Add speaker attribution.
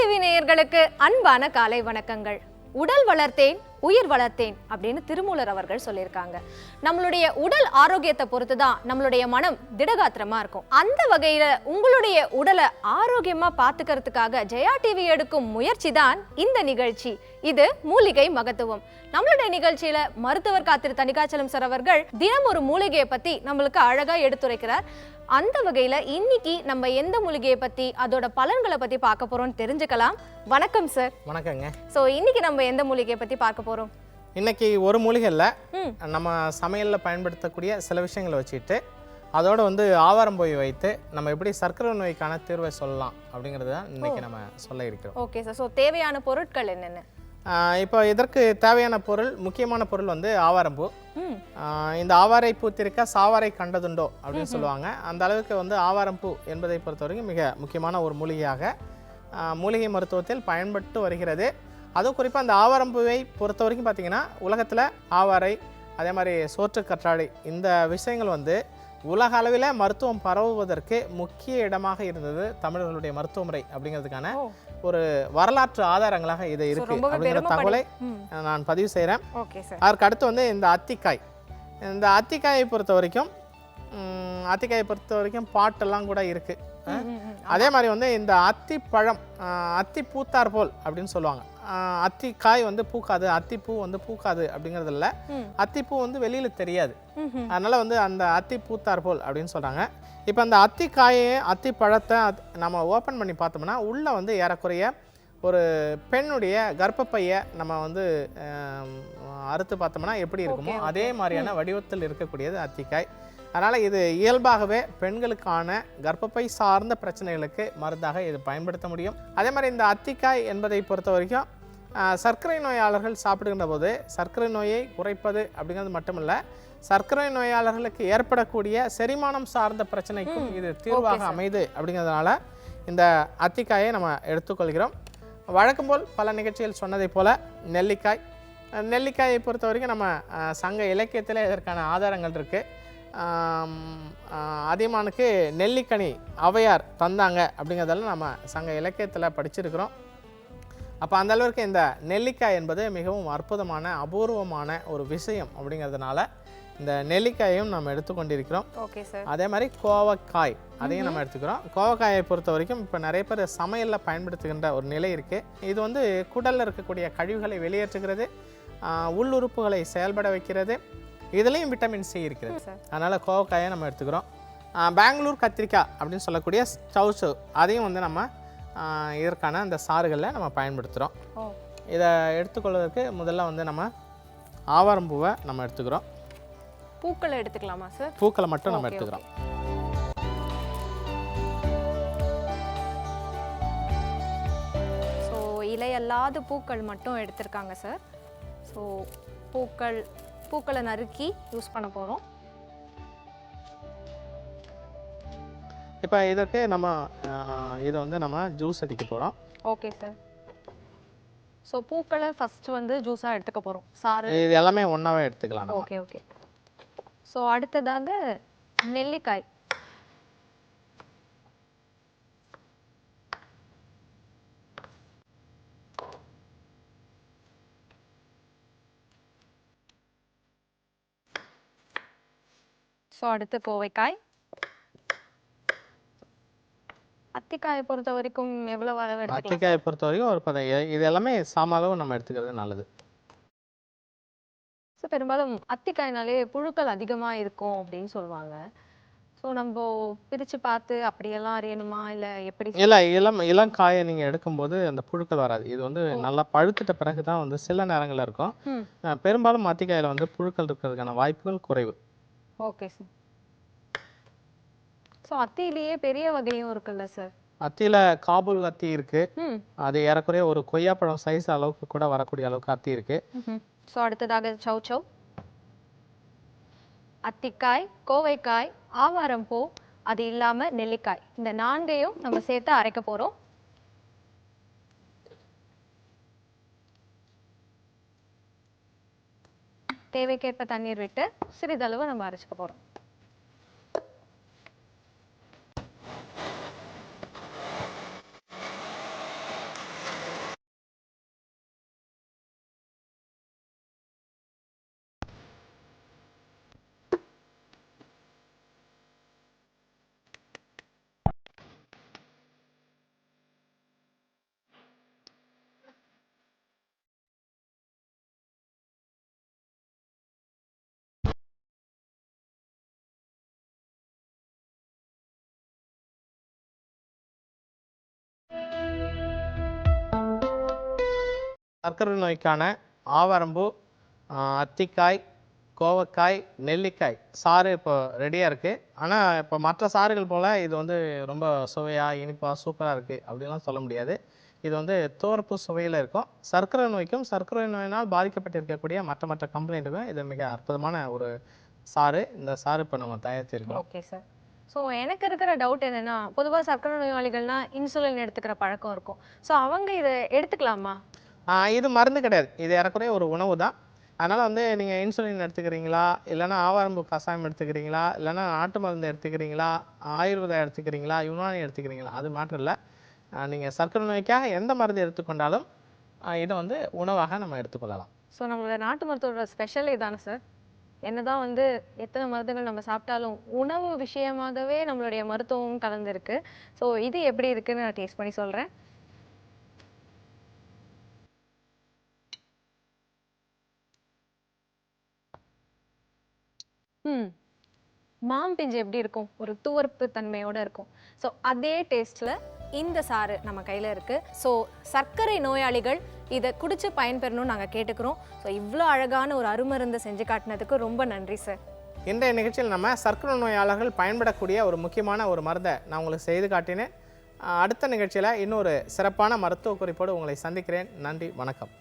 Speaker 1: TV நேயர்களுக்கு அன்பான காலை வணக்கங்கள். உடல் வளர்த்தேன் உயிர் வளர்த்தேன் அப்படின்னு திருமூலர் அவர்கள் சொல்லியிருக்காங்க. நம்மளுடைய உடல் ஆரோக்கியத்தை பொறுத்து தான் நம்மளுடைய மனம் திடகாத்திரமா இருக்கும். அந்த வகையில உங்களுடைய உடலை ஆரோக்கியமா பாத்துக்கிறதுக்காக ஜெயா டிவி எடுக்கும் முயற்சி தான் இந்த நிகழ்ச்சி. இது மூலிகை மகத்துவம். நம்மளுடைய நிகழ்ச்சியில மருத்துவர் காத்திரு தணிகாச்சலம் சார் அவர்கள் தினம் ஒரு மூலிகையை பத்தி நம்மளுக்கு அழகா எடுத்துரைக்கிறார். அந்த வகையில இன்னைக்கு நம்ம எந்த மூலிகையை பத்தி அதோட பலன்களை பத்தி பார்க்க போறோம்னு தெரிஞ்சுக்கலாம். வணக்கம் சார்.
Speaker 2: வணக்கங்க.
Speaker 1: சோ இன்னைக்கு நம்ம எந்த மூலிகையை பத்தி பார்க்க போறோம்?
Speaker 2: இன்னைக்கு ஒரு மூலிகை இல்லை, நம்ம சமையலில் பயன்படுத்தக்கூடிய சில விஷயங்களை வச்சுட்டு அதோட ஆவாரம்பூவை வைத்து நம்ம எப்படி சர்க்கரை நோய்க்கான தீர்வை சொல்லலாம் அப்படிங்கிறது தான் இன்னைக்கு நம்ம சொல்ல இருக்கிறோம்.
Speaker 1: Okay sir. ஸோ தேவையான பொருட்கள் என்னென்ன?
Speaker 2: இப்போ இதற்கு தேவையான பொருள், முக்கியமான பொருள் ஆவாரம்பூ. இந்த ஆவாரை பூத்திருக்க சாவாரை கண்டதுண்டோ அப்படின்னு சொல்லுவாங்க. அந்த அளவுக்கு ஆவாரம்பூ என்பதை பொறுத்த வரைக்கும் மிக முக்கியமான ஒரு மூலிகையாக மூலிகை மருத்துவத்தில் பயன்பட்டு வருகிறது. அதுவும் குறிப்பாக அந்த ஆவாரம்பூவை பொறுத்த வரைக்கும் பார்த்திங்கன்னா உலகத்தில் ஆவாரை, அதே மாதிரி சோற்று கற்றாழை, இந்த விஷயங்கள் உலக அளவில் மருத்துவம் பரவுவதற்கு முக்கிய இடமாக இருந்தது தமிழர்களுடைய மருத்துவ முறை அப்படிங்கிறதுக்கான ஒரு வரலாற்று ஆதாரங்களாக இது இருக்கு அப்படிங்கிற தகவலை நான் பதிவு செய்கிறேன். அதற்கு அடுத்து இந்த அத்திக்காய். இந்த அத்திக்காயை பொறுத்த வரைக்கும் பாட்டெல்லாம் கூட இருக்கு. அதே மாதிரி இந்த அத்திப்பழம், அத்தி பூத்தார் போல் அப்படின்னு சொல்லுவாங்க. அத்திக்காய் பூக்காது, அத்திப்பூ பூக்காது அப்படிங்கிறது இல்லை. அத்திப்பூ வெளியில தெரியாது, அதனால அந்த அத்தி பூத்தார் போல் அப்படின்னு சொல்றாங்க. இப்போ அந்த அத்திக்காயை, அத்தி பழத்தை நம்ம ஓப்பன் பண்ணி பார்த்தோம்னா உள்ள ஏறக்குறைய ஒரு பெண்ணுடைய கர்ப்பப்பையை நம்ம அறுத்து பார்த்தோம்னா எப்படி இருக்குமோ அதே மாதிரியான வடிவத்தில் இருக்கக்கூடியது அத்திக்காய். அதனால் இது இயல்பாகவே பெண்களுக்கான கர்ப்பப்பை சார்ந்த பிரச்சனைகளுக்கு மருந்தாக இது பயன்படுத்த முடியும். அதே மாதிரி இந்த அத்திக்காய் என்பதை பொறுத்த வரைக்கும் சர்க்கரை நோயாளர்கள் சாப்பிடுகின்ற போது சர்க்கரை நோயை குறைப்பது அப்படிங்கிறது மட்டுமல்ல, சர்க்கரை நோயாளர்களுக்கு ஏற்படக்கூடிய செரிமானம் சார்ந்த பிரச்சனைக்கும் இது தீர்வாக அமைது. அப்படிங்கிறதுனால இந்த அத்திக்காயை நம்ம எடுத்துக்கொள்கிறோம். வழக்கம் போல் பல நிகழ்ச்சிகள் சொன்னதை போல் நெல்லிக்காயை பொறுத்த வரைக்கும் நம்ம சங்க இலக்கியத்தில் இதற்கான ஆதாரங்கள் இருக்குது. அதியமானுக்கு நெல்லிக்கனி ஔவையார் தந்தாங்க அப்படிங்கிறதெல்லாம் நம்ம சங்க இலக்கியத்தில் படிச்சிருக்கிறோம். அப்போ அந்த அளவுக்கு இந்த நெல்லிக்காய் என்பது மிகவும் அற்புதமான அபூர்வமான ஒரு விஷயம் அப்படிங்கிறதுனால இந்த நெல்லிக்காயையும் நம்ம எடுத்துக்கொண்டிருக்கிறோம். அதே மாதிரி கோவக்காய், அதையும் நம்ம எடுத்துக்கிறோம். கோவக்காயை பொறுத்த வரைக்கும் இப்போ நிறைய பேர் சமையலில் பயன்படுத்துகின்ற ஒரு நிலை இருக்குது. இது குடலில் இருக்கக்கூடிய கழிவுகளை வெளியேற்றுகிறது, உள்ளுறுப்புகளை செயல்பட வைக்கிறது. இதுலேயும் விட்டமின் சி இருக்கிறது, அதனால் கோவக்காயை நம்ம எடுத்துக்கிறோம். பெங்களூர் கத்திரிக்காய் அப்படின்னு சொல்லக்கூடிய சௌசௌ, அதையும் நம்ம இதற்கான அந்த சாறுகளில் நம்ம பயன்படுத்துகிறோம். இதை எடுத்துக்கொள்வதற்கு முதல்ல நம்ம ஆவாரம்பூவை நம்ம எடுத்துக்கிறோம்.
Speaker 1: பூக்களை எடுத்துக்கலாமா சார்?
Speaker 2: பூக்களை மட்டும் நம்ம எடுத்துக்கிறோம்.
Speaker 1: ஸோ இலையல்லாத பூக்கள் மட்டும் எடுத்திருக்காங்க சார். ஸோ பூக்களை நறுக்கி யூஸ் பண்ண போகிறோம்.
Speaker 2: இப்போ இதற்கு நம்ம இதை நம்ம ஜூஸ் அடிக்க போகிறோம்.
Speaker 1: Okay sir. ஸோ பூக்களை ஃபஸ்ட்டு ஜூஸாக எடுத்துக்க போகிறோம். சாறு
Speaker 2: இது எல்லாமே ஒன்றாவே எடுத்துக்கலாம்.
Speaker 1: ஓகே. ஸோ அடுத்ததாக நெல்லிக்காய். ஸோ அடுத்து கோவைக்காய். அத்திக்காயை பொறுத்த வரைக்கும் எவ்வளவு அளவு எடுத்துக்கலாம்?
Speaker 2: அத்திக்காயை பொறுத்த வரைக்கும் ஒரு 10. இது எல்லாமே சம அளவு நம்ம எடுத்துக்கிறது நல்லது.
Speaker 1: ஸோ பெரும்பாலும் அத்திக்காய்னாலே புழுக்கள் அதிகமாக இருக்கும் அப்படின்னு சொல்லுவாங்க. ஸோ நம்ம பிரித்து பார்த்து அப்படியெல்லாம் அறியணுமா இல்லை எப்படி?
Speaker 2: இல்லை, இளம் காயை நீங்கள் எடுக்கும்போது அந்த புழுக்கள் வராது. இது நல்லா பழுத்துட்ட பிறகு தான் சில நேரங்களில் இருக்கும். பெரும்பாலும் அத்திக்காயில் புழுக்கள் இருக்கிறதுக்கான வாய்ப்புகள் குறைவு.
Speaker 1: Okay sir. ஸோ அத்தியிலேயே பெரிய வகையும் இருக்குல்ல சார்?
Speaker 2: அத்தியில் காபூல் அத்தி இருக்கு. அது ஏறக்குறைய ஒரு கொய்யாப்பழம் சைஸ் அளவுக்கு கூட வரக்கூடிய அளவுக்கு அத்தி இருக்கு.
Speaker 1: ஸோ அடுத்ததாக சௌசௌ, அத்திக்காய், கோவைக்காய், ஆவாரம்பூ, அது இல்லாம நெல்லிக்காய், இந்த 4ஐயும் நம்ம சேர்த்து அரைக்க போறோம். தேவைக்கேற்ப தண்ணீர் விட்டு சிறிதளவு நம்ம அரைச்சுக்க போறோம்.
Speaker 2: சர்க்கரை நோய்க்கான ஆவாரம்பூ, அத்திக்காய், கோவக்காய், நெல்லிக்காய் சாறு இப்போ ரெடியாக இருக்குது. ஆனால் இப்போ மற்ற சாறுகள் போல் இது வந்து ரொம்ப சுவையாக இனிப்பாக சூப்பராக இருக்குது அப்படின்லாம் சொல்ல முடியாது. இது வந்து துவர்ப்பு சுவையில் இருக்கும். சர்க்கரை நோய்க்கும் சர்க்கரை நோயினால் பாதிக்கப்பட்டிருக்கக்கூடிய மற்ற கம்ப்ளைண்ட்டுக்கும் இது மிக அற்புதமான ஒரு சாறு. இந்த சாறு இப்போ நம்ம தயாரிச்சிருக்கோம்.
Speaker 1: Okay sir. ஸோ எனக்கு இருக்கிற டவுட் என்னன்னா, பொதுவாக சர்க்கரை நோயாளிகள்னா இன்சுலின் எடுத்துக்கிற பழக்கம் இருக்கும். ஸோ அவங்க இதை எடுத்துக்கலாமா?
Speaker 2: இது மருந்து கிடையாது. இது ஏறக்குறைய ஒரு உணவு தான். அதனால் வந்து நீங்கள் இன்சுலின் எடுத்துக்கிறீங்களா, இல்லைன்னா ஆவாரம்பூ கஷாயம் எடுத்துக்கிறீங்களா, இல்லைன்னா நாட்டு மருந்து எடுத்துக்கிறீங்களா, ஆயுர்வேதம் எடுத்துக்கிறீங்களா, யுனானி எடுத்துக்கிறீங்களா, அது மாற்றம் இல்லை. நீங்கள் சர்க்கரை நோய்க்காக எந்த மருந்து எடுத்துக்கொண்டாலும் இதை வந்து உணவாக நம்ம எடுத்துக்கொள்ளலாம்.
Speaker 1: ஸோ நம்மளோட நாட்டு மருத்துவரோட ஸ்பெஷல் இதானே சார்? என்னதான் வந்து எத்தனை மருந்துகள் நம்ம சாப்பிட்டாலும் உணவு விஷயமாகவே நம்மளுடைய மருத்துவம் கலந்துருக்கு. ஸோ இது எப்படி இருக்குன்னு நான் டேஸ்ட் பண்ணி சொல்கிறேன். மாம்பிஞ்சு எப்படி இருக்கும்? ஒரு துவர்ப்பு தன்மையோட இருக்கும். ஸோ அதே டேஸ்ட்டில் இந்த சாறு நம்ம கையில் இருக்குது. ஸோ சர்க்கரை நோயாளிகள் இதை குடிச்சு பயன்பெறணும்னு நாங்கள் கேட்டுக்கிறோம். ஸோ இவ்வளோ அழகான ஒரு அருமருந்தை செஞ்சு காட்டினதுக்கு ரொம்ப நன்றி சார்.
Speaker 2: இன்றைய நிகழ்ச்சியில் நம்ம சர்க்கரை நோயாளர்கள் பயன்படக்கூடிய ஒரு முக்கியமான ஒரு மருந்தை நான் உங்களுக்கு செய்து காட்டினேன். அடுத்த நிகழ்ச்சியில் இன்னொரு சிறப்பான மருத்துவ குறிப்போடு உங்களை சந்திக்கிறேன். நன்றி, வணக்கம்.